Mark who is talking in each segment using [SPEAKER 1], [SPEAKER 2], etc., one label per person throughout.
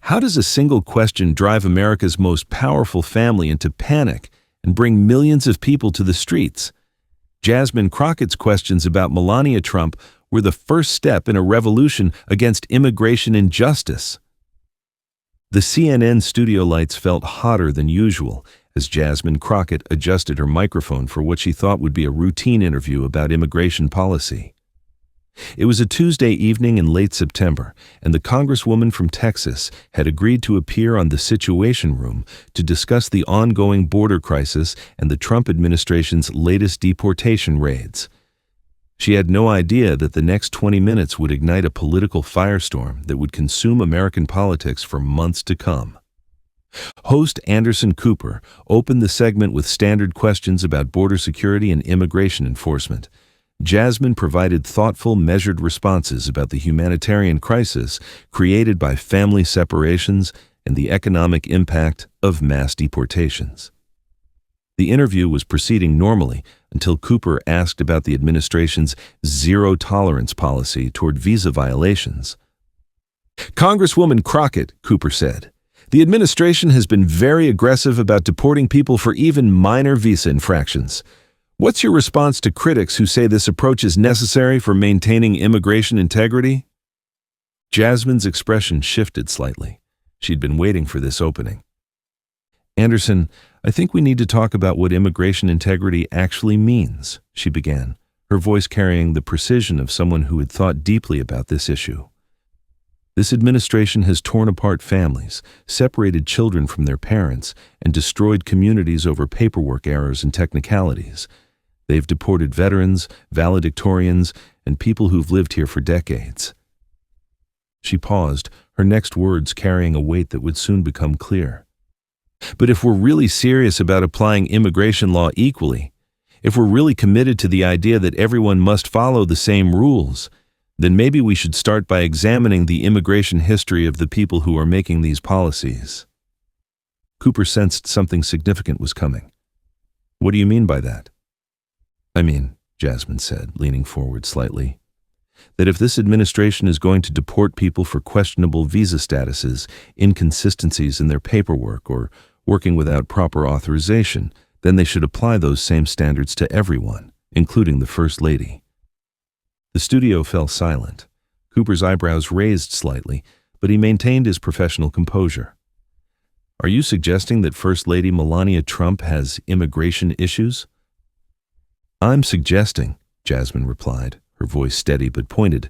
[SPEAKER 1] How does a single question drive America's most powerful family into panic and bring millions of people to the streets? Jasmine Crockett's questions about Melania Trump were the first step in a revolution against immigration injustice. The CNN studio lights felt hotter than usual as Jasmine Crockett adjusted her microphone for what she thought would be a routine interview about immigration policy. It was a Tuesday evening in late September, and the Congresswoman from Texas had agreed to appear on the Situation Room to discuss the ongoing border crisis and the Trump administration's latest deportation raids. She had no idea that the next 20 minutes would ignite a political firestorm that would consume American politics for months to come. Host Anderson Cooper opened the segment with standard questions about border security and immigration enforcement. Jasmine provided thoughtful, measured responses about the humanitarian crisis created by family separations and the economic impact of mass deportations. The interview was proceeding normally until Cooper asked about the administration's zero-tolerance policy toward visa violations. "Congresswoman Crockett," Cooper said, "the administration has been very aggressive about deporting people for even minor visa infractions. What's your response to critics who say this approach is necessary for maintaining immigration integrity?" Jasmine's expression shifted slightly. She'd been waiting for this opening. "Anderson, I think we need to talk about what immigration integrity actually means," she began, her voice carrying the precision of someone who had thought deeply about this issue. "This administration has torn apart families, separated children from their parents, and destroyed communities over paperwork errors and technicalities. They've deported veterans, valedictorians, and people who've lived here for decades." She paused, her next words carrying a weight that would soon become clear. "But if we're really serious about applying immigration law equally, if we're really committed to the idea that everyone must follow the same rules, then maybe we should start by examining the immigration history of the people who are making these policies." Cooper sensed something significant was coming. "What do you mean by that?" "I mean," Jasmine said, leaning forward slightly, "that if this administration is going to deport people for questionable visa statuses, inconsistencies in their paperwork, or working without proper authorization, then they should apply those same standards to everyone, including the First Lady." The studio fell silent. Cooper's eyebrows raised slightly, but he maintained his professional composure. "Are you suggesting that First Lady Melania Trump has immigration issues?" "I'm suggesting," Jasmine replied, her voice steady but pointed,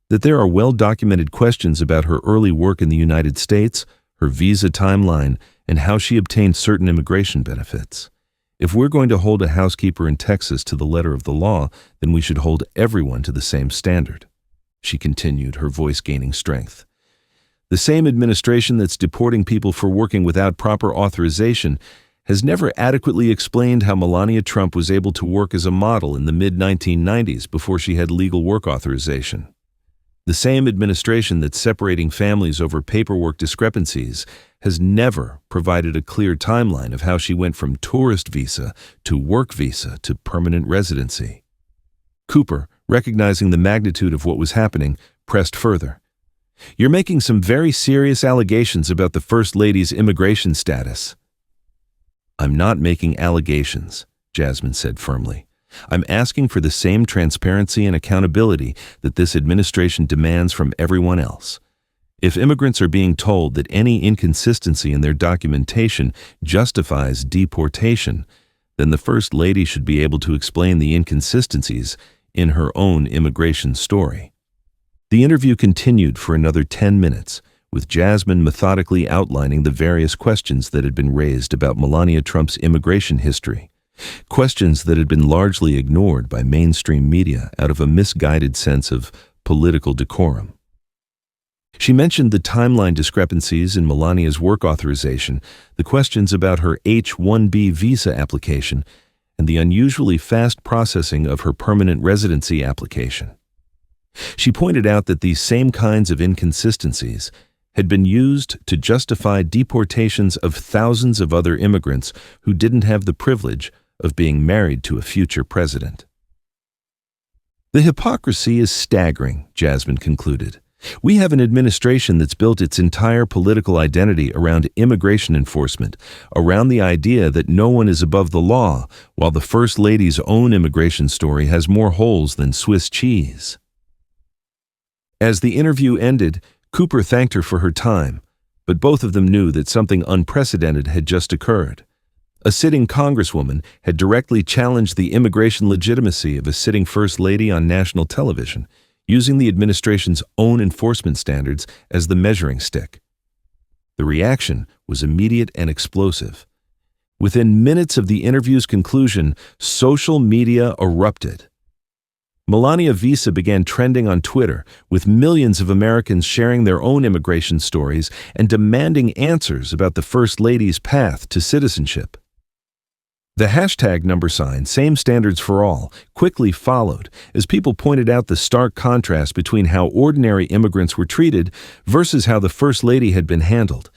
[SPEAKER 1] "that there are well-documented questions about her early work in the United States, her visa timeline, and how she obtained certain immigration benefits. If we're going to hold a housekeeper in Texas to the letter of the law, then we should hold everyone to the same standard," she continued, her voice gaining strength. "The same administration that's deporting people for working without proper authorization has never adequately explained how Melania Trump was able to work as a model in the mid-1990s before she had legal work authorization. The same administration that's separating families over paperwork discrepancies has never provided a clear timeline of how she went from tourist visa to work visa to permanent residency." Cooper, recognizing the magnitude of what was happening, pressed further. "You're making some very serious allegations about the First Lady's immigration status." "I'm not making allegations," Jasmine said firmly. "I'm asking for the same transparency and accountability that this administration demands from everyone else. If immigrants are being told that any inconsistency in their documentation justifies deportation, then the First Lady should be able to explain the inconsistencies in her own immigration story." The interview continued for another 10 minutes, with Jasmine methodically outlining the various questions that had been raised about Melania Trump's immigration history, questions that had been largely ignored by mainstream media out of a misguided sense of political decorum. She mentioned the timeline discrepancies in Melania's work authorization, the questions about her H-1B visa application, and the unusually fast processing of her permanent residency application. She pointed out that these same kinds of inconsistencies had been used to justify deportations of thousands of other immigrants who didn't have the privilege of being married to a future president. "The hypocrisy is staggering," Jasmine concluded. We have an administration that's built its entire political identity around immigration enforcement, around the idea that no one is above the law, while the First Lady's own immigration story has more holes than Swiss cheese. As the interview ended, Cooper thanked her for her time, but both of them knew that something unprecedented had just occurred. A sitting Congresswoman had directly challenged the immigration legitimacy of a sitting First Lady on national television, using the administration's own enforcement standards as the measuring stick. The reaction was immediate and explosive. Within minutes of the interview's conclusion, social media erupted. Melania visa began trending on Twitter, with millions of Americans sharing their own immigration stories and demanding answers about the First Lady's path to citizenship. The hashtag #Same Standards for All quickly followed as people pointed out the stark contrast between how ordinary immigrants were treated versus how the First Lady had been handled.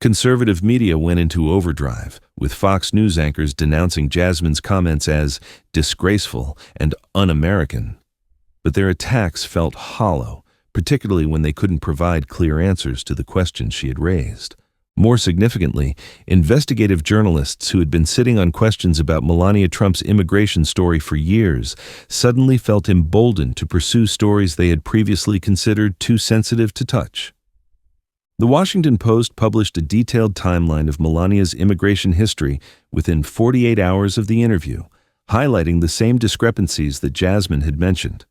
[SPEAKER 1] Conservative media went into overdrive, with Fox News anchors denouncing Jasmine's comments as disgraceful and un-American. But their attacks felt hollow, particularly when they couldn't provide clear answers to the questions she had raised. More significantly, investigative journalists who had been sitting on questions about Melania Trump's immigration story for years suddenly felt emboldened to pursue stories they had previously considered too sensitive to touch. The Washington Post published a detailed timeline of Melania's immigration history within 48 hours of the interview, highlighting the same discrepancies that Jasmine had mentioned.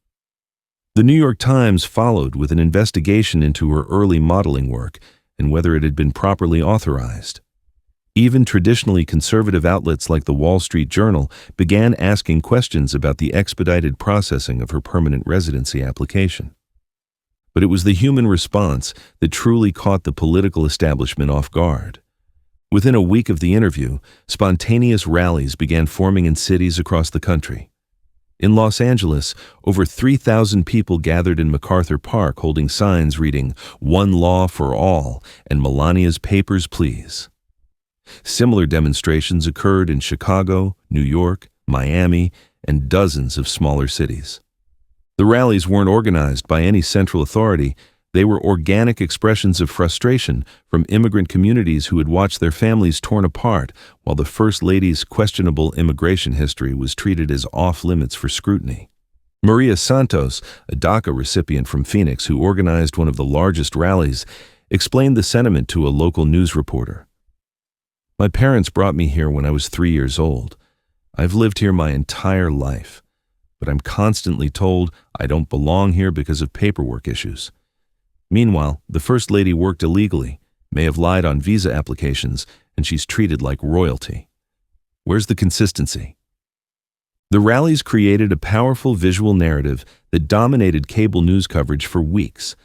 [SPEAKER 1] The New York Times followed with an investigation into her early modeling work and whether it had been properly authorized. Even traditionally conservative outlets like the Wall Street Journal began asking questions about the expedited processing of her permanent residency application. But it was the human response that truly caught the political establishment off guard. Within a week of the interview, spontaneous rallies began forming in cities across the country. In Los Angeles, over 3,000 people gathered in MacArthur Park holding signs reading, "One Law for All" and "Melania's Papers, Please." Similar demonstrations occurred in Chicago, New York, Miami, and dozens of smaller cities. The rallies weren't organized by any central authority. They were organic expressions of frustration from immigrant communities who had watched their families torn apart while the First Lady's questionable immigration history was treated as off-limits for scrutiny. Maria Santos, a DACA recipient from Phoenix who organized one of the largest rallies, explained the sentiment to a local news reporter. "My parents brought me here when I was 3 years old. I've lived here my entire life, but I'm constantly told I don't belong here because of paperwork issues. Meanwhile, the First Lady worked illegally, may have lied on visa applications, and she's treated like royalty. Where's the consistency?" The rallies created a powerful visual narrative that dominated cable news coverage for weeks.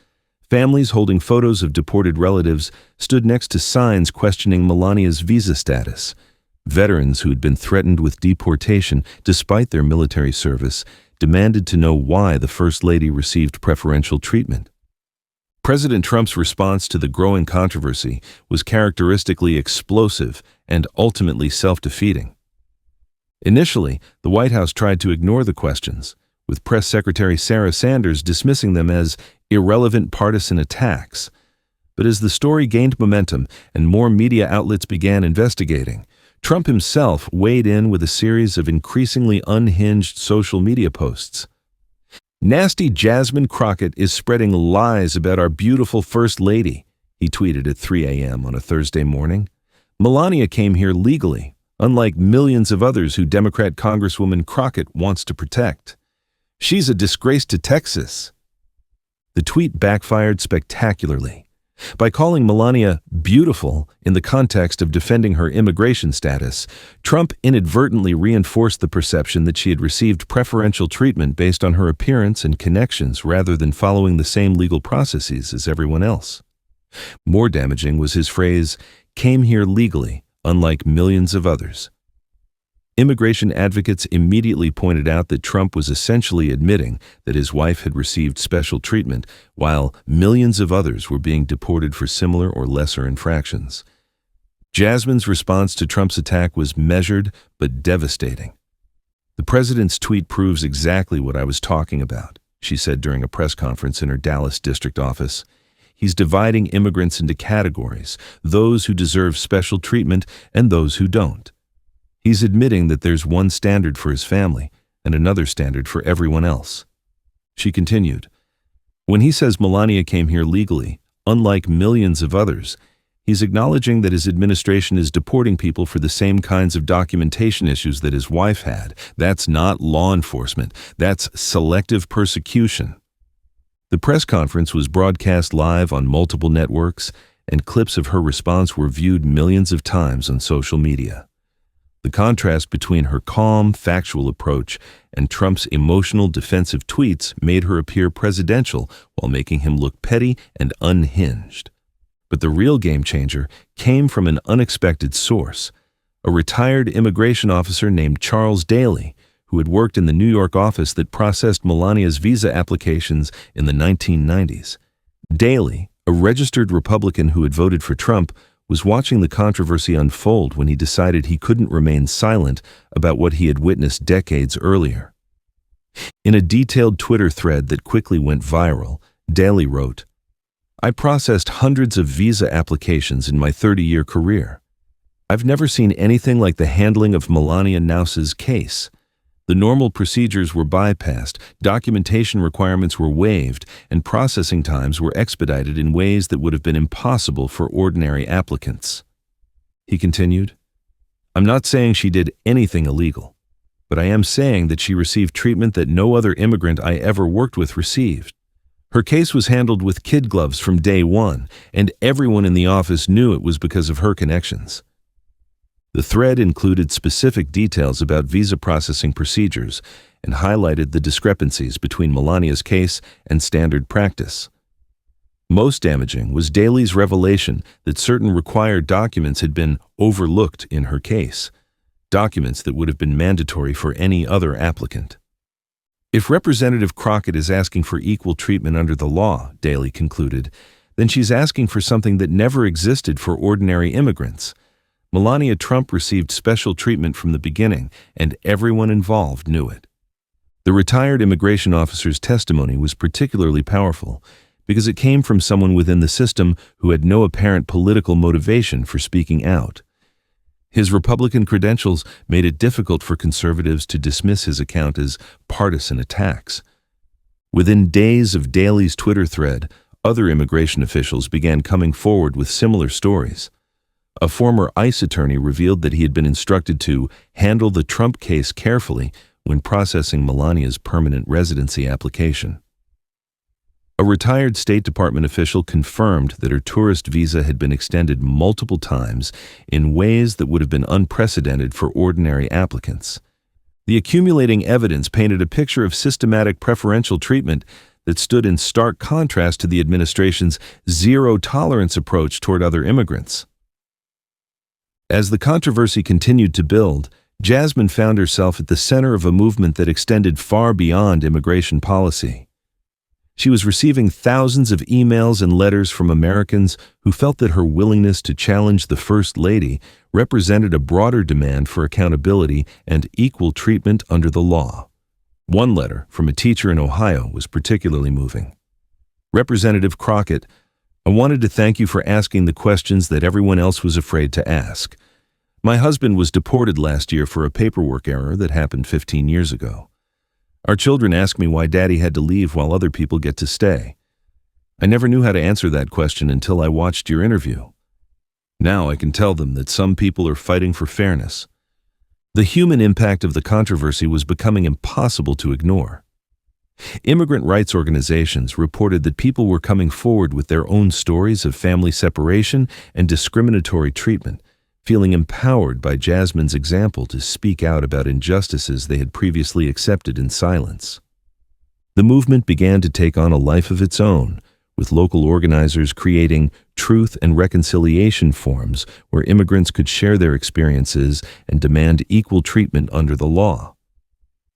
[SPEAKER 1] Families holding photos of deported relatives stood next to signs questioning Melania's visa status. Veterans who had been threatened with deportation despite their military service demanded to know why the First Lady received preferential treatment. President Trump's response to the growing controversy was characteristically explosive and ultimately self-defeating. Initially, the White House tried to ignore the questions, with Press Secretary Sarah Sanders dismissing them as irrelevant partisan attacks. But as the story gained momentum and more media outlets began investigating, Trump himself weighed in with a series of increasingly unhinged social media posts. "Nasty Jasmine Crockett is spreading lies about our beautiful First Lady," he tweeted at 3 a.m. on a Thursday morning. "Melania came here legally, unlike millions of others who Democrat Congresswoman Crockett wants to protect. She's a disgrace to Texas." The tweet backfired spectacularly. By calling Melania beautiful in the context of defending her immigration status, Trump inadvertently reinforced the perception that she had received preferential treatment based on her appearance and connections rather than following the same legal processes as everyone else. More damaging was his phrase, "came here legally, unlike millions of others." Immigration advocates immediately pointed out that Trump was essentially admitting that his wife had received special treatment, while millions of others were being deported for similar or lesser infractions. Jasmine's response to Trump's attack was measured but devastating. "The president's tweet proves exactly what I was talking about," she said during a press conference in her Dallas district office. He's dividing immigrants into categories, those who deserve special treatment and those who don't. He's admitting that there's one standard for his family and another standard for everyone else. She continued, when he says Melania came here legally, unlike millions of others, he's acknowledging that his administration is deporting people for the same kinds of documentation issues that his wife had. That's not law enforcement. That's selective persecution. The press conference was broadcast live on multiple networks, and clips of her response were viewed millions of times on social media. The contrast between her calm, factual approach and Trump's emotional, defensive tweets made her appear presidential while making him look petty and unhinged. But the real game changer came from an unexpected source, a retired immigration officer named Charles Daly, who had worked in the New York office that processed Melania's visa applications in the 1990s. Daly, a registered Republican who had voted for Trump, was watching the controversy unfold when he decided he couldn't remain silent about what he had witnessed decades earlier. In a detailed Twitter thread that quickly went viral, Daly wrote, I processed hundreds of visa applications in my 30-year career. I've never seen anything like the handling of Melania'S case. The normal procedures were bypassed, documentation requirements were waived, and processing times were expedited in ways that would have been impossible for ordinary applicants. He continued, I'm not saying she did anything illegal, but I am saying that she received treatment that no other immigrant I ever worked with received. Her case was handled with kid gloves from day one, and everyone in the office knew it was because of her connections. The thread included specific details about visa processing procedures and highlighted the discrepancies between Melania's case and standard practice. Most damaging was Daly's revelation that certain required documents had been overlooked in her case, documents that would have been mandatory for any other applicant. If Representative Crockett is asking for equal treatment under the law, Daly concluded, then she's asking for something that never existed for ordinary immigrants. Melania Trump received special treatment from the beginning, and everyone involved knew it. The retired immigration officer's testimony was particularly powerful because it came from someone within the system who had no apparent political motivation for speaking out. His Republican credentials made it difficult for conservatives to dismiss his account as partisan attacks. Within days of Daly's Twitter thread, other immigration officials began coming forward with similar stories. A former ICE attorney revealed that he had been instructed to handle the Trump case carefully when processing Melania's permanent residency application. A retired State Department official confirmed that her tourist visa had been extended multiple times in ways that would have been unprecedented for ordinary applicants. The accumulating evidence painted a picture of systematic preferential treatment that stood in stark contrast to the administration's zero-tolerance approach toward other immigrants. As the controversy continued to build, Jasmine found herself at the center of a movement that extended far beyond immigration policy. She was receiving thousands of emails and letters from Americans who felt that her willingness to challenge the First Lady represented a broader demand for accountability and equal treatment under the law. One letter from a teacher in Ohio was particularly moving. Representative Crockett, I wanted to thank you for asking the questions that everyone else was afraid to ask. My husband was deported last year for a paperwork error that happened 15 years ago. Our children ask me why Daddy had to leave while other people get to stay. I never knew how to answer that question until I watched your interview. Now I can tell them that some people are fighting for fairness. The human impact of the controversy was becoming impossible to ignore. Immigrant rights organizations reported that people were coming forward with their own stories of family separation and discriminatory treatment, feeling empowered by Jasmine's example to speak out about injustices they had previously accepted in silence. The movement began to take on a life of its own, with local organizers creating truth and reconciliation forums where immigrants could share their experiences and demand equal treatment under the law.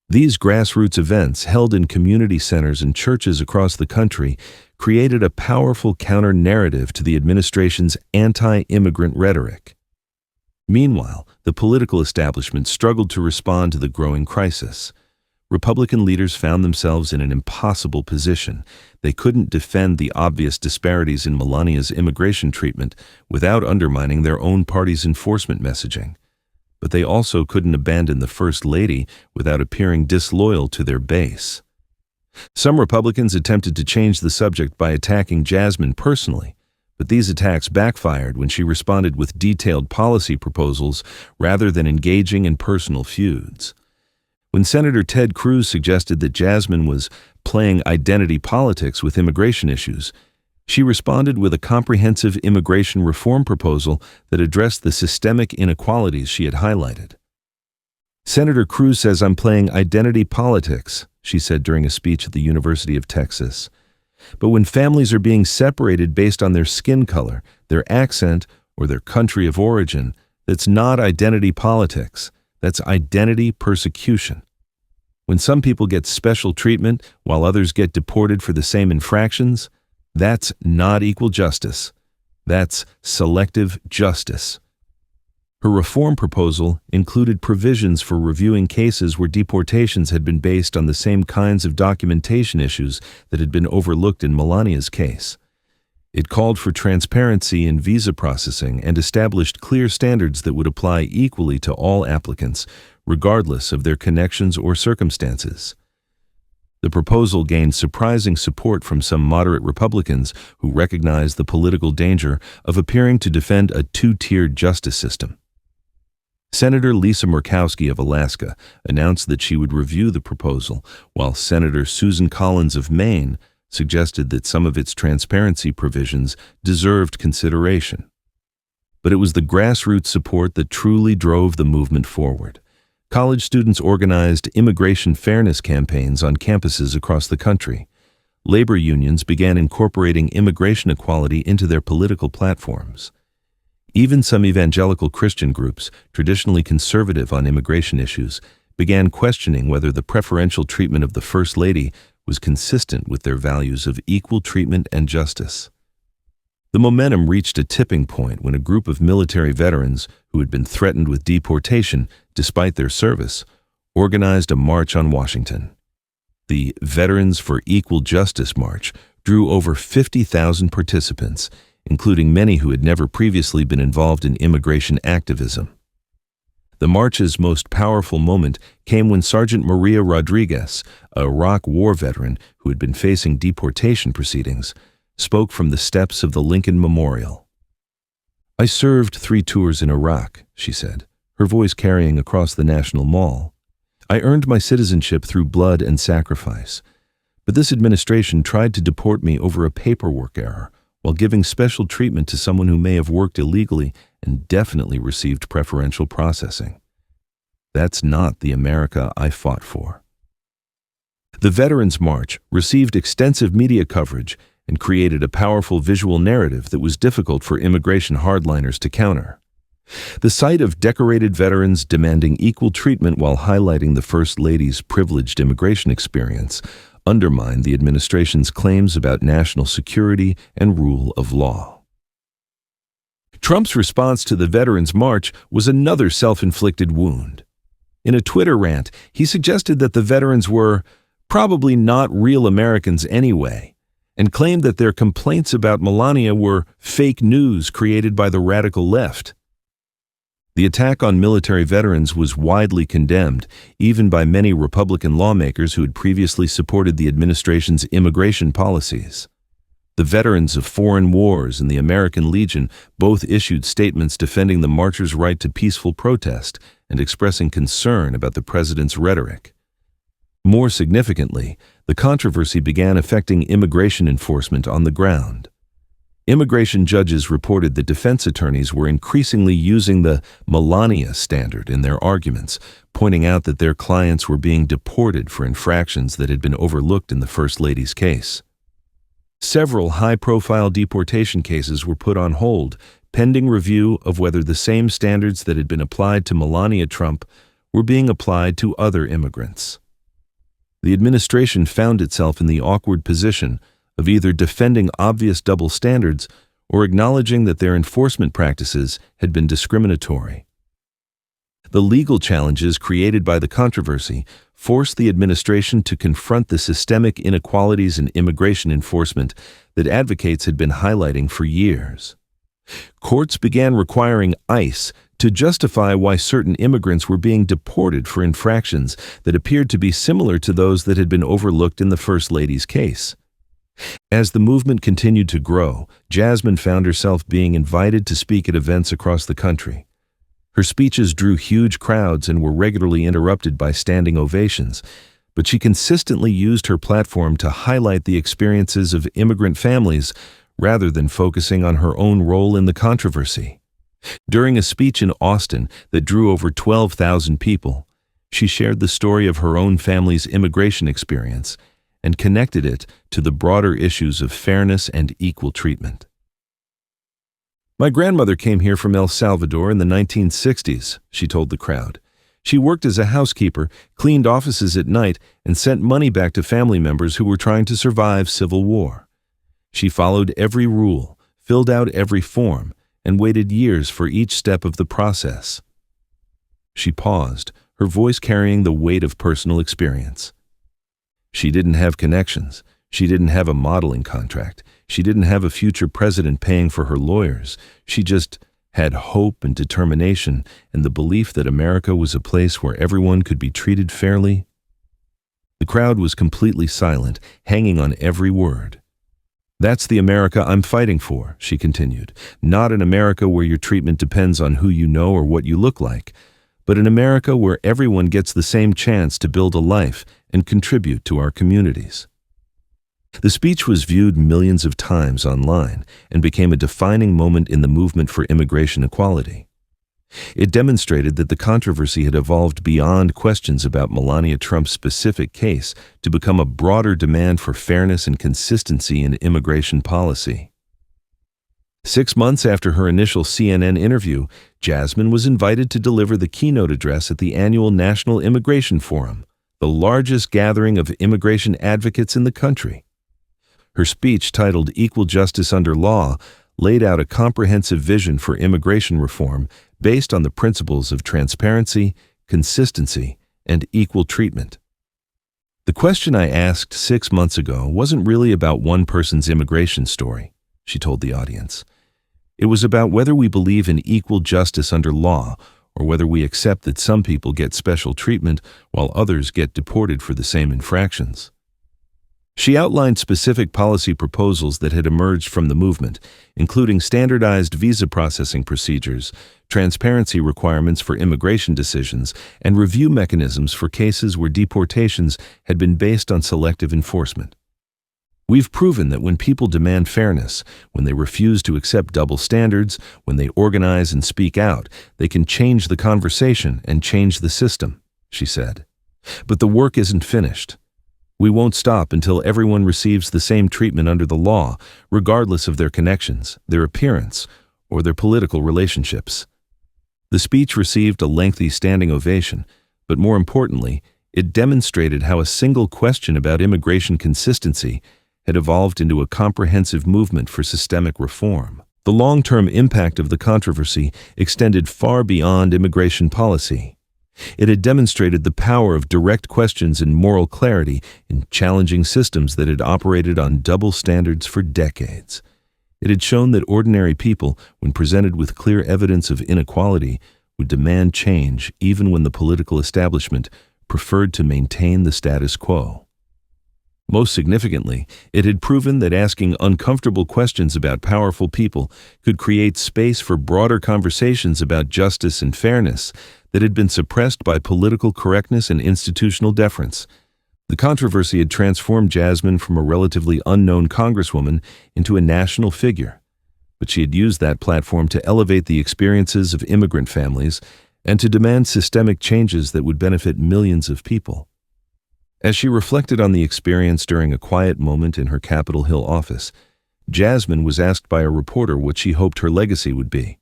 [SPEAKER 1] These grassroots events, held in community centers and churches across the country, created a powerful counter-narrative to the administration's anti-immigrant rhetoric. Meanwhile, the political establishment struggled to respond to the growing crisis. Republican leaders found themselves in an impossible position. They couldn't defend the obvious disparities in Melania's immigration treatment without undermining their own party's enforcement messaging. But they also couldn't abandon the First Lady without appearing disloyal to their base. Some Republicans attempted to change the subject by attacking Jasmine personally, but these attacks backfired when she responded with detailed policy proposals rather than engaging in personal feuds. When Senator Ted Cruz suggested that Jasmine was playing identity politics with immigration issues, she responded with a comprehensive immigration reform proposal that addressed the systemic inequalities she had highlighted. "Senator Cruz says I'm playing identity politics," she said during a speech at the University of Texas. "But when families are being separated based on their skin color, their accent, or their country of origin, that's not identity politics. That's identity persecution. When some people get special treatment while others get deported for the same infractions, that's not equal justice. That's selective justice." Her reform proposal included provisions for reviewing cases where deportations had been based on the same kinds of documentation issues that had been overlooked in Melania's case. It called for transparency in visa processing and established clear standards that would apply equally to all applicants, regardless of their connections or circumstances. The proposal gained surprising support from some moderate Republicans who recognized the political danger of appearing to defend a two-tiered justice system. Senator Lisa Murkowski of Alaska announced that she would review the proposal, while Senator Susan Collins of Maine suggested that some of its transparency provisions deserved consideration. But it was the grassroots support that truly drove the movement forward. College students organized immigration fairness campaigns on campuses across the country. Labor unions began incorporating immigration equality into their political platforms. Even some evangelical Christian groups, traditionally conservative on immigration issues, began questioning whether the preferential treatment of the First Lady was consistent with their values of equal treatment and justice. The momentum reached a tipping point when a group of military veterans who had been threatened with deportation despite their service organized a march on Washington. The Veterans for Equal Justice March drew over 50,000 participants, including many who had never previously been involved in immigration activism. The march's most powerful moment came when Sergeant Maria Rodriguez, a Iraq War veteran who had been facing deportation proceedings, spoke from the steps of the Lincoln Memorial. "I served 3 tours in Iraq," she said, her voice carrying across the National Mall. "I earned my citizenship through blood and sacrifice. But this administration tried to deport me over a paperwork error, while giving special treatment to someone who may have worked illegally and definitely received preferential processing. That's not the America I fought for." The Veterans March received extensive media coverage and created a powerful visual narrative that was difficult for immigration hardliners to counter. The sight of decorated veterans demanding equal treatment while highlighting the First Lady's privileged immigration experience undermined the administration's claims about national security and rule of law. Trump's response to the Veterans March was another self-inflicted wound. In a Twitter rant, he suggested that the veterans were probably not real Americans anyway, and claimed that their complaints about Melania were fake news created by the radical left. The attack on military veterans was widely condemned, even by many Republican lawmakers who had previously supported the administration's immigration policies. The veterans of foreign wars and the American Legion both issued statements defending the marchers' right to peaceful protest and expressing concern about the president's rhetoric. More significantly, the controversy began affecting immigration enforcement on the ground. Immigration judges reported that defense attorneys were increasingly using the Melania standard in their arguments, pointing out that their clients were being deported for infractions that had been overlooked in the First Lady's case. Several high-profile deportation cases were put on hold, pending review of whether the same standards that had been applied to Melania Trump were being applied to other immigrants. The administration found itself in the awkward position of either defending obvious double standards or acknowledging that their enforcement practices had been discriminatory. The legal challenges created by the controversy forced the administration to confront the systemic inequalities in immigration enforcement that advocates had been highlighting for years. Courts began requiring ICE to justify why certain immigrants were being deported for infractions that appeared to be similar to those that had been overlooked in the First Lady's case. As the movement continued to grow, Jasmine found herself being invited to speak at events across the country. Her speeches drew huge crowds and were regularly interrupted by standing ovations, but she consistently used her platform to highlight the experiences of immigrant families rather than focusing on her own role in the controversy. During a speech in Austin that drew over 12,000 people, she shared the story of her own family's immigration experience and connected it to the broader issues of fairness and equal treatment. "My grandmother came here from El Salvador in the 1960s, she told the crowd. She worked as a housekeeper, cleaned offices at night, and sent money back to family members who were trying to survive civil war. She followed every rule, filled out every form, and waited years for each step of the process." She paused, her voice carrying the weight of personal experience. She didn't have connections. She didn't have a modeling contract. She didn't have a future president paying for her lawyers. She just had hope and determination and the belief that America was a place where everyone could be treated fairly. The crowd was completely silent, hanging on every word. "That's the America I'm fighting for," she continued. "Not an America where your treatment depends on who you know or what you look like, but an America where everyone gets the same chance to build a life and contribute to our communities." The speech was viewed millions of times online and became a defining moment in the movement for immigration equality. It demonstrated that the controversy had evolved beyond questions about Melania Trump's specific case to become a broader demand for fairness and consistency in immigration policy. 6 months after her initial CNN interview, Jasmine was invited to deliver the keynote address at the annual National Immigration Forum, the largest gathering of immigration advocates in the country. Her speech, titled "Equal Justice Under Law," laid out a comprehensive vision for immigration reform based on the principles of transparency, consistency, and equal treatment. "The question I asked 6 months ago wasn't really about one person's immigration story," she told the audience. "It was about whether we believe in equal justice under law or whether we accept that some people get special treatment while others get deported for the same infractions." She outlined specific policy proposals that had emerged from the movement, including standardized visa processing procedures, transparency requirements for immigration decisions, and review mechanisms for cases where deportations had been based on selective enforcement. "We've proven that when people demand fairness, when they refuse to accept double standards, when they organize and speak out, they can change the conversation and change the system," she said. "But the work isn't finished. We won't stop until everyone receives the same treatment under the law, regardless of their connections, their appearance, or their political relationships." The speech received a lengthy standing ovation, but more importantly, it demonstrated how a single question about immigration consistency had evolved into a comprehensive movement for systemic reform. The long-term impact of the controversy extended far beyond immigration policy. It had demonstrated the power of direct questions and moral clarity in challenging systems that had operated on double standards for decades. It had shown that ordinary people, when presented with clear evidence of inequality, would demand change even when the political establishment preferred to maintain the status quo. Most significantly, it had proven that asking uncomfortable questions about powerful people could create space for broader conversations about justice and fairness that had been suppressed by political correctness and institutional deference. The controversy had transformed Jasmine from a relatively unknown Congresswoman into a national figure, but she had used that platform to elevate the experiences of immigrant families and to demand systemic changes that would benefit millions of people. As she reflected on the experience during a quiet moment in her Capitol Hill office, Jasmine was asked by a reporter what she hoped her legacy would be.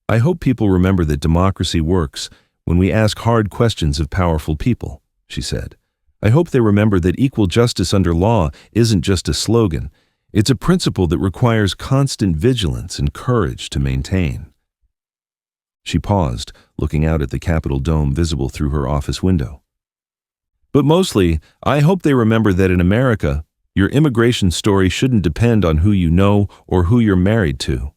[SPEAKER 1] "I hope people remember that democracy works when we ask hard questions of powerful people," she said. "I hope they remember that equal justice under law isn't just a slogan. It's a principle that requires constant vigilance and courage to maintain." She paused, looking out at the Capitol dome visible through her office window. But mostly, I hope they remember that in America, your immigration story shouldn't depend on who you know or who you're married to.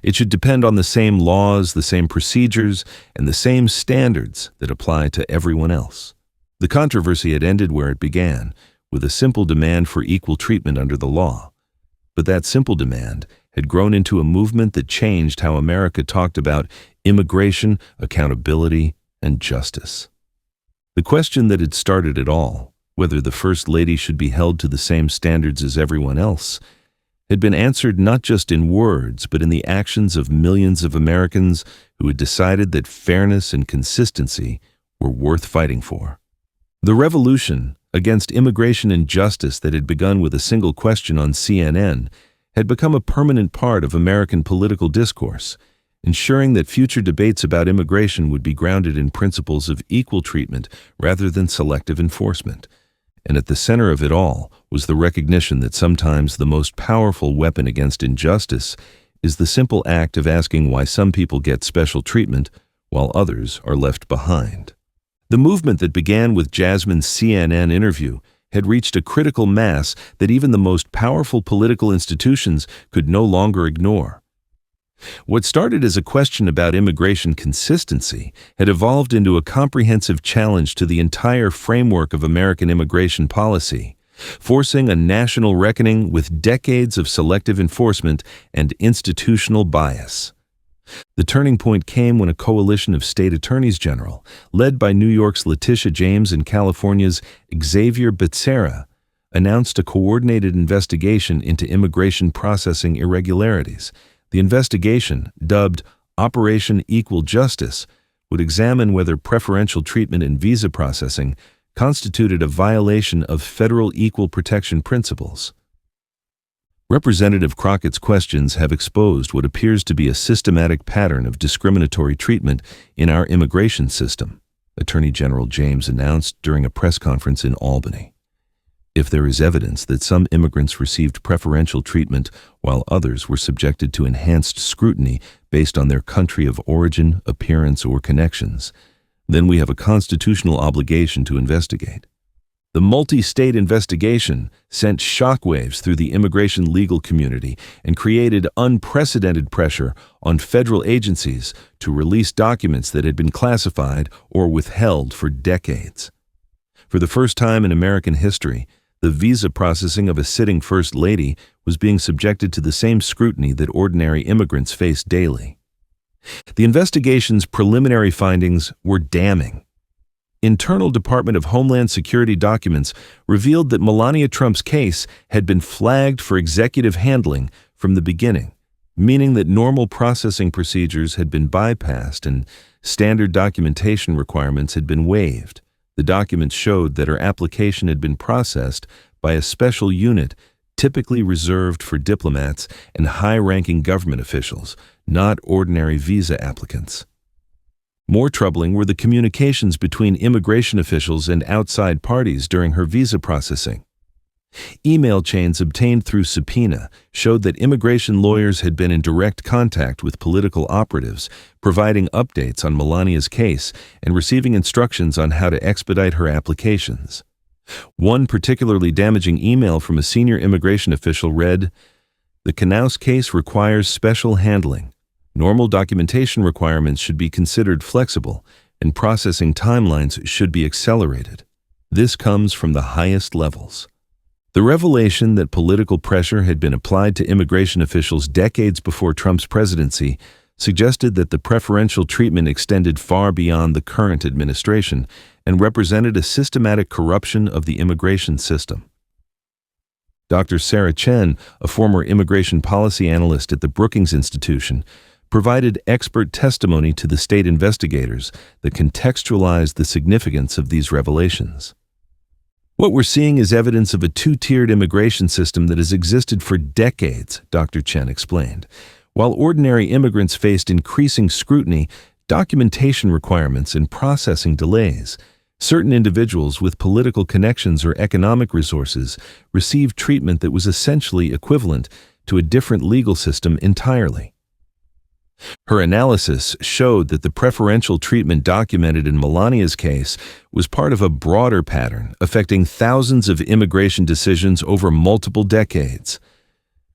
[SPEAKER 1] It should depend on the same laws, the same procedures, and the same standards that apply to everyone else. The controversy had ended where it began, with a simple demand for equal treatment under the law. But that simple demand had grown into a movement that changed how America talked about immigration, accountability, and justice. The question that had started it all, whether the First Lady should be held to the same standards as everyone else, had been answered not just in words, but in the actions of millions of Americans who had decided that fairness and consistency were worth fighting for. The revolution against immigration and justice that had begun with a single question on CNN had become a permanent part of American political discourse, ensuring that future debates about immigration would be grounded in principles of equal treatment rather than selective enforcement. And at the center of it all was the recognition that sometimes the most powerful weapon against injustice is the simple act of asking why some people get special treatment while others are left behind. The movement that began with Jasmine's CNN interview had reached a critical mass that even the most powerful political institutions could no longer ignore. What started as a question about immigration consistency had evolved into a comprehensive challenge to the entire framework of American immigration policy, forcing a national reckoning with decades of selective enforcement and institutional bias. The turning point came when a coalition of state attorneys general, led by New York's Letitia James and California's Xavier Becerra, announced a coordinated investigation into immigration processing irregularities. The investigation, dubbed Operation Equal Justice, would examine whether preferential treatment in visa processing constituted a violation of federal equal protection principles. Representative Crockett's questions have exposed what appears to be a systematic pattern of discriminatory treatment in our immigration system, Attorney General James announced during a press conference in Albany. If there is evidence that some immigrants received preferential treatment while others were subjected to enhanced scrutiny based on their country of origin, appearance, or connections, then we have a constitutional obligation to investigate. The multi-state investigation sent shockwaves through the immigration legal community and created unprecedented pressure on federal agencies to release documents that had been classified or withheld for decades. For the first time in American history, the visa processing of a sitting First Lady was being subjected to the same scrutiny that ordinary immigrants face daily. The investigation's preliminary findings were damning. Internal Department of Homeland Security documents revealed that Melania Trump's case had been flagged for executive handling from the beginning, meaning that normal processing procedures had been bypassed and standard documentation requirements had been waived. The documents showed that her application had been processed by a special unit typically reserved for diplomats and high-ranking government officials, not ordinary visa applicants. More troubling were the communications between immigration officials and outside parties during her visa processing. Email chains obtained through subpoena showed that immigration lawyers had been in direct contact with political operatives, providing updates on Melania's case and receiving instructions on how to expedite her applications. One particularly damaging email from a senior immigration official read, "The Knaus case requires special handling. Normal documentation requirements should be considered flexible, and processing timelines should be accelerated. This comes from the highest levels." The revelation that political pressure had been applied to immigration officials decades before Trump's presidency suggested that the preferential treatment extended far beyond the current administration and represented a systematic corruption of the immigration system. Dr. Sarah Chen, a former immigration policy analyst at the Brookings Institution, provided expert testimony to the state investigators that contextualized the significance of these revelations. "What we're seeing is evidence of a two-tiered immigration system that has existed for decades," Dr. Chen explained. While ordinary immigrants faced increasing scrutiny, documentation requirements, and processing delays, certain individuals with political connections or economic resources received treatment that was essentially equivalent to a different legal system entirely. Her analysis showed that the preferential treatment documented in Melania'S case was part of a broader pattern affecting thousands of immigration decisions over multiple decades.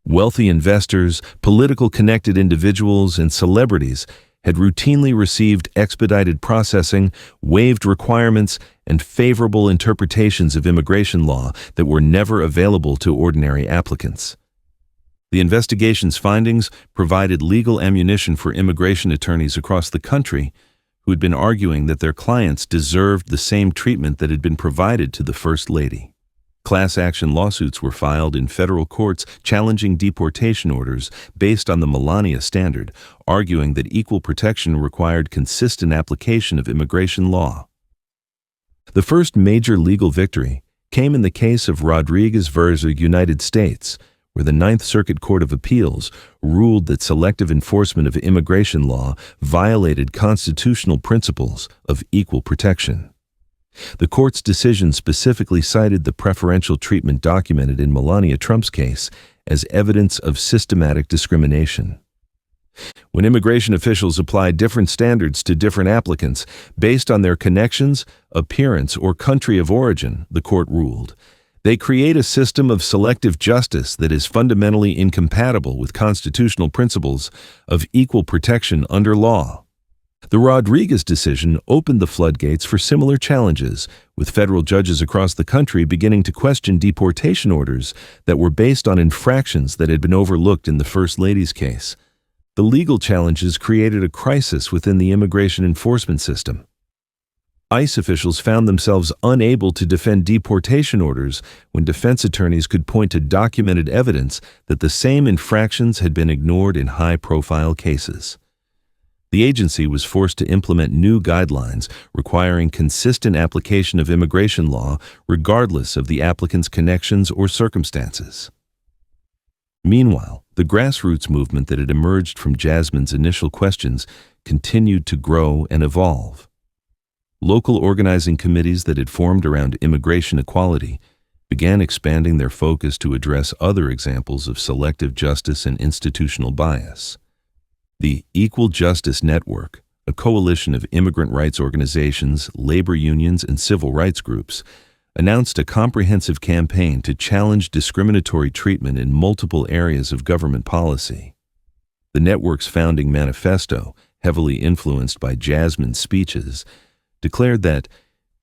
[SPEAKER 1] Wealthy investors, politically connected individuals, and celebrities had routinely received expedited processing, waived requirements, and favorable interpretations of immigration law that were never available to ordinary applicants. The investigation's findings provided legal ammunition for immigration attorneys across the country who had been arguing that their clients deserved the same treatment that had been provided to the First Lady. Class action lawsuits were filed in federal courts challenging deportation orders based on the Melania standard, arguing that equal protection required consistent application of immigration law. The first major legal victory came in the case of Rodriguez versus United States, where the Ninth Circuit Court of Appeals ruled that selective enforcement of immigration law violated constitutional principles of equal protection. The court's decision specifically cited the preferential treatment documented in Melania Trump's case as evidence of systematic discrimination. When immigration officials apply different standards to different applicants based on their connections, appearance, or country of origin, the court ruled, they create a system of selective justice that is fundamentally incompatible with constitutional principles of equal protection under law. The Rodriguez decision opened the floodgates for similar challenges, with federal judges across the country beginning to question deportation orders that were based on infractions that had been overlooked in the First Lady's case. The legal challenges created a crisis within the immigration enforcement system. ICE officials found themselves unable to defend deportation orders when defense attorneys could point to documented evidence that the same infractions had been ignored in high-profile cases. The agency was forced to implement new guidelines requiring consistent application of immigration law regardless of the applicant's connections or circumstances. Meanwhile, the grassroots movement that had emerged from Jasmine's initial questions continued to grow and evolve. Local organizing committees that had formed around immigration equality began expanding their focus to address other examples of selective justice and institutional bias. The Equal Justice Network, a coalition of immigrant rights organizations, labor unions, and civil rights groups, announced a comprehensive campaign to challenge discriminatory treatment in multiple areas of government policy. The network's founding manifesto, heavily influenced by Jasmine's speeches, declared that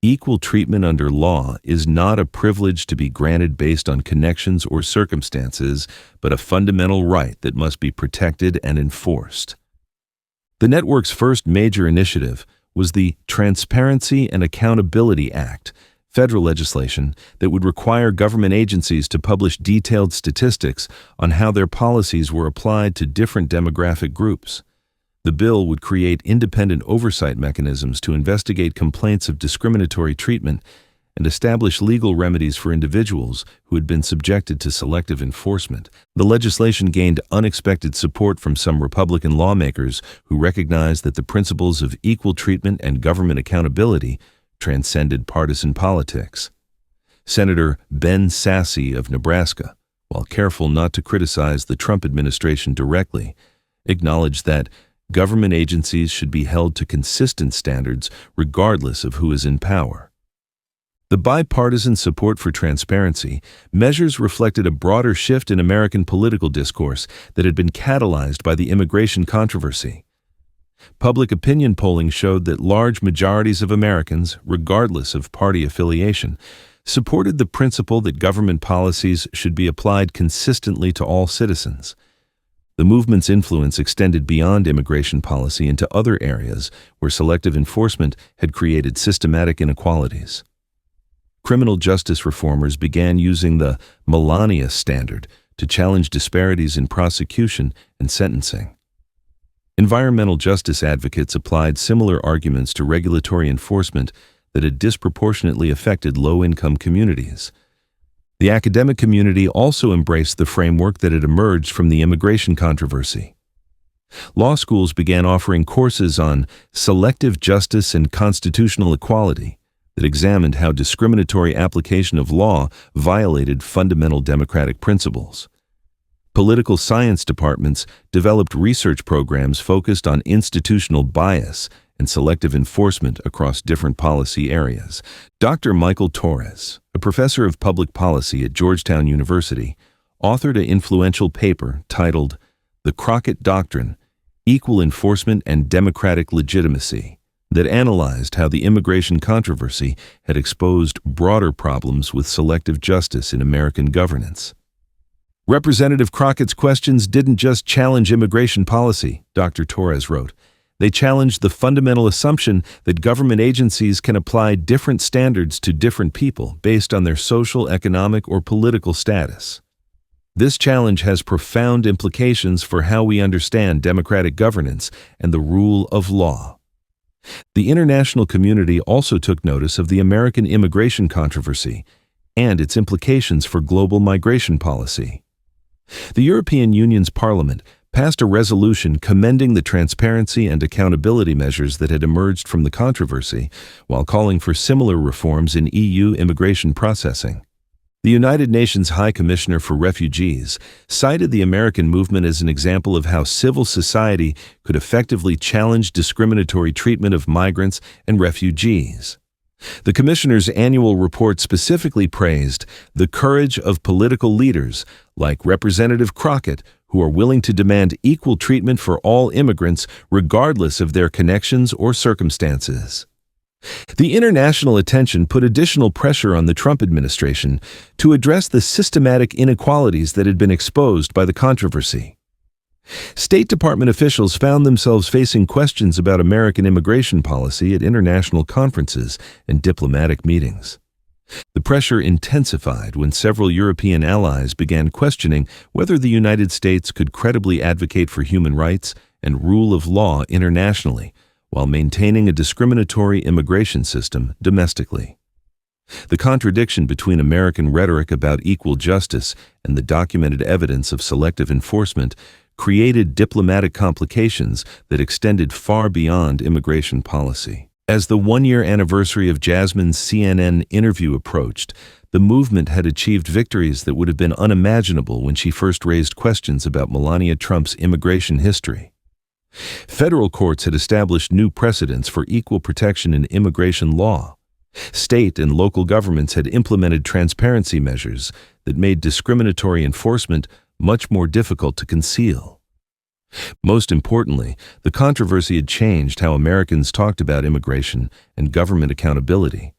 [SPEAKER 1] equal treatment under law is not a privilege to be granted based on connections or circumstances, but a fundamental right that must be protected and enforced. The network's first major initiative was the Transparency and Accountability Act, federal legislation that would require government agencies to publish detailed statistics on how their policies were applied to different demographic groups. The bill would create independent oversight mechanisms to investigate complaints of discriminatory treatment and establish legal remedies for individuals who had been subjected to selective enforcement. The legislation gained unexpected support from some Republican lawmakers who recognized that the principles of equal treatment and government accountability transcended partisan politics. Senator Ben Sasse of Nebraska, while careful not to criticize the Trump administration directly, acknowledged that government agencies should be held to consistent standards regardless of who is in power. The bipartisan support for transparency measures reflected a broader shift in American political discourse that had been catalyzed by the immigration controversy. Public opinion polling showed that large majorities of Americans, regardless of party affiliation, supported the principle that government policies should be applied consistently to all citizens. The movement's influence extended beyond immigration policy into other areas where selective enforcement had created systematic inequalities. Criminal justice reformers began using the Melania'S standard to challenge disparities in prosecution and sentencing. Environmental justice advocates applied similar arguments to regulatory enforcement that had disproportionately affected low-income communities. The academic community also embraced the framework that had emerged from the immigration controversy. Law schools began offering courses on selective justice and constitutional equality that examined how discriminatory application of law violated fundamental democratic principles. Political science departments developed research programs focused on institutional bias and selective enforcement across different policy areas. Dr. Michael Torres, a professor of public policy at Georgetown University, authored an influential paper titled "The Crockett Doctrine: Equal Enforcement and Democratic Legitimacy" that analyzed how the immigration controversy had exposed broader problems with selective justice in American governance. Representative Crockett's questions didn't just challenge immigration policy, Dr. Torres wrote. They challenged the fundamental assumption that government agencies can apply different standards to different people based on their social, economic, or political status. This challenge has profound implications for how we understand democratic governance and the rule of law. The international community also took notice of the American immigration controversy and its implications for global migration policy. The European Union's Parliament passed a resolution commending the transparency and accountability measures that had emerged from the controversy, while calling for similar reforms in EU immigration processing. The United Nations High Commissioner for Refugees cited the American movement as an example of how civil society could effectively challenge discriminatory treatment of migrants and refugees. The Commissioner's annual report specifically praised the courage of political leaders like Representative Crockett, who are willing to demand equal treatment for all immigrants regardless of their connections or circumstances. The international attention put additional pressure on the Trump administration to address the systematic inequalities that had been exposed by the controversy. State Department officials found themselves facing questions about American immigration policy at international conferences and diplomatic meetings. The pressure intensified when several European allies began questioning whether the United States could credibly advocate for human rights and rule of law internationally, while maintaining a discriminatory immigration system domestically. The contradiction between American rhetoric about equal justice and the documented evidence of selective enforcement created diplomatic complications that extended far beyond immigration policy. As the one-year anniversary of Jasmine's CNN interview approached, the movement had achieved victories that would have been unimaginable when she first raised questions about Melania Trump's immigration history. Federal courts had established new precedents for equal protection in immigration law. State and local governments had implemented transparency measures that made discriminatory enforcement much more difficult to conceal. Most importantly, the controversy had changed how Americans talked about immigration and government accountability.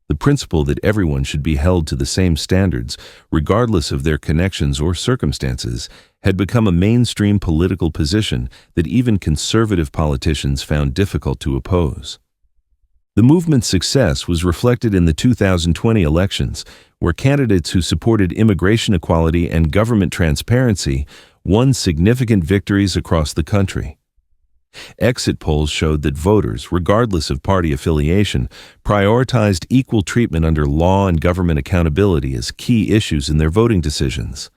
[SPEAKER 1] The principle that everyone should be held to the same standards, regardless of their connections or circumstances, had become a mainstream political position that even conservative politicians found difficult to oppose. The movement's success was reflected in the 2020 elections, where candidates who supported immigration equality and government transparency won significant victories across the country. Exit polls showed that voters, regardless of party affiliation, prioritized equal treatment under law and government accountability as key issues in their voting decisions.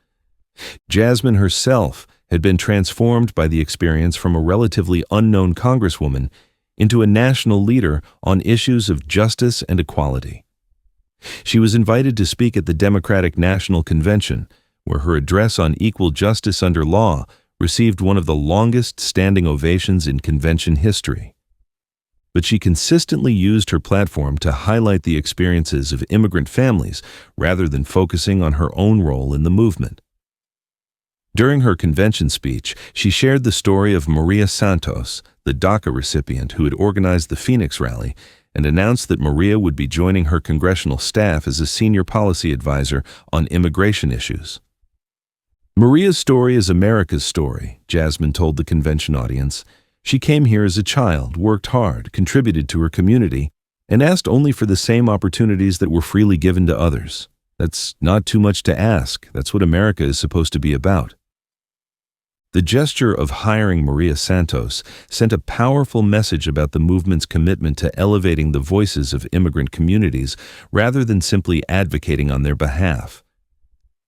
[SPEAKER 1] Jasmine herself had been transformed by the experience from a relatively unknown Congresswoman into a national leader on issues of justice and equality. She was invited to speak at the Democratic National Convention, where her address on equal justice under law received one of the longest standing ovations in convention history. But she consistently used her platform to highlight the experiences of immigrant families rather than focusing on her own role in the movement. During her convention speech, she shared the story of Maria Santos, the DACA recipient who had organized the Phoenix rally, and announced that Maria would be joining her congressional staff as a senior policy advisor on immigration issues. Maria's story is America's story, Jasmine told the convention audience. She came here as a child, worked hard, contributed to her community, and asked only for the same opportunities that were freely given to others. That's not too much to ask. That's what America is supposed to be about. The gesture of hiring Maria Santos sent a powerful message about the movement's commitment to elevating the voices of immigrant communities rather than simply advocating on their behalf.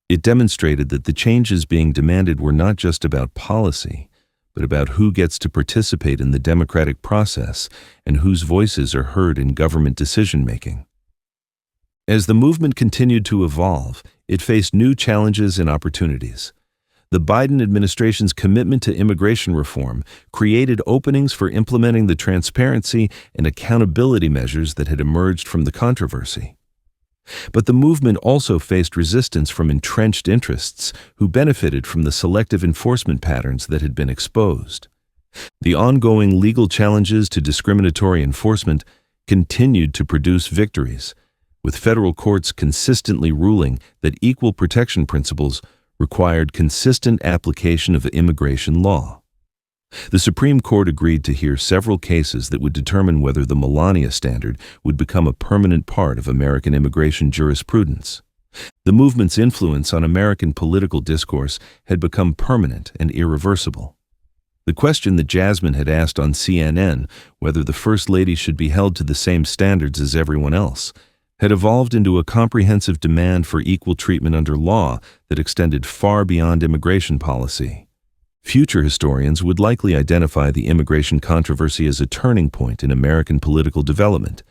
[SPEAKER 1] It demonstrated that the changes being demanded were not just about policy, but about who gets to participate in the democratic process and whose voices are heard in government decision-making. As the movement continued to evolve, it faced new challenges and opportunities. The Biden administration's commitment to immigration reform created openings for implementing the transparency and accountability measures that had emerged from the controversy. But the movement also faced resistance from entrenched interests who benefited from the selective enforcement patterns that had been exposed. The ongoing legal challenges to discriminatory enforcement continued to produce victories, with federal courts consistently ruling that equal protection principles required consistent application of immigration law. The Supreme Court agreed to hear several cases that would determine whether the Melania standard would become a permanent part of American immigration jurisprudence. The movement's influence on American political discourse had become permanent and irreversible. The question that Jasmine had asked on CNN, whether the First Lady should be held to the same standards as everyone else, had evolved into a comprehensive demand for equal treatment under law that extended far beyond immigration policy. Future historians would likely identify the immigration controversy as a turning point in American political development,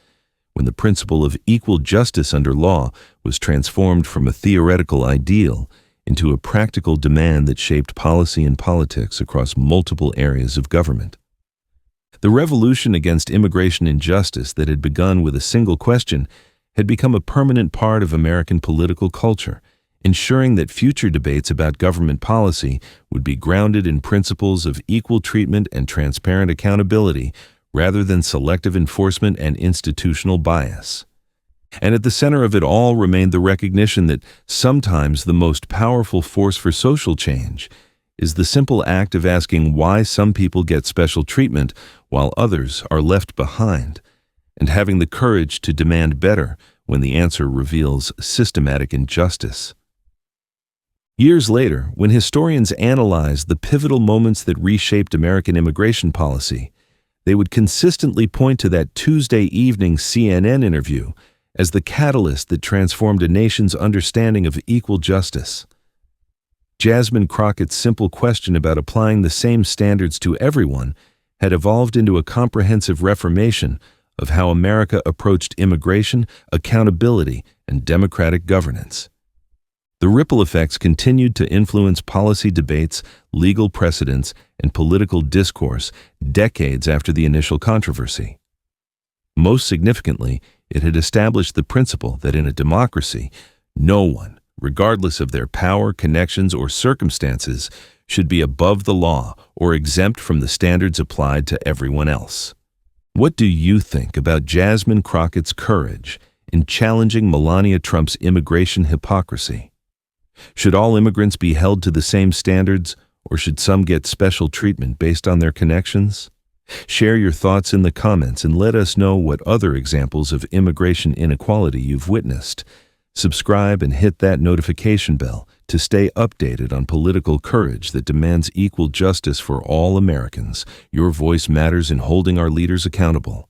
[SPEAKER 1] when the principle of equal justice under law was transformed from a theoretical ideal into a practical demand that shaped policy and politics across multiple areas of government. The revolution against immigration injustice that had begun with a single question had become a permanent part of American political culture, ensuring that future debates about government policy would be grounded in principles of equal treatment and transparent accountability rather than selective enforcement and institutional bias. And at the center of it all remained the recognition that sometimes the most powerful force for social change is the simple act of asking why some people get special treatment while others are left behind, and having the courage to demand better when the answer reveals systematic injustice. Years later, when historians analyzed the pivotal moments that reshaped American immigration policy, they would consistently point to that Tuesday evening CNN interview as the catalyst that transformed a nation's understanding of equal justice. Jasmine Crockett's simple question about applying the same standards to everyone had evolved into a comprehensive reformation of how America approached immigration, accountability, and democratic governance. The ripple effects continued to influence policy debates, legal precedents, and political discourse decades after the initial controversy. Most significantly, it had established the principle that in a democracy, no one, regardless of their power, connections, or circumstances, should be above the law or exempt from the standards applied to everyone else. What do you think about Jasmine Crockett's courage in challenging Melania Trump's immigration hypocrisy? Should all immigrants be held to the same standards, or should some get special treatment based on their connections? Share your thoughts in the comments and let us know what other examples of immigration inequality you've witnessed. Subscribe and hit that notification bell to stay updated on political courage that demands equal justice for all Americans. Your voice matters in holding our leaders accountable.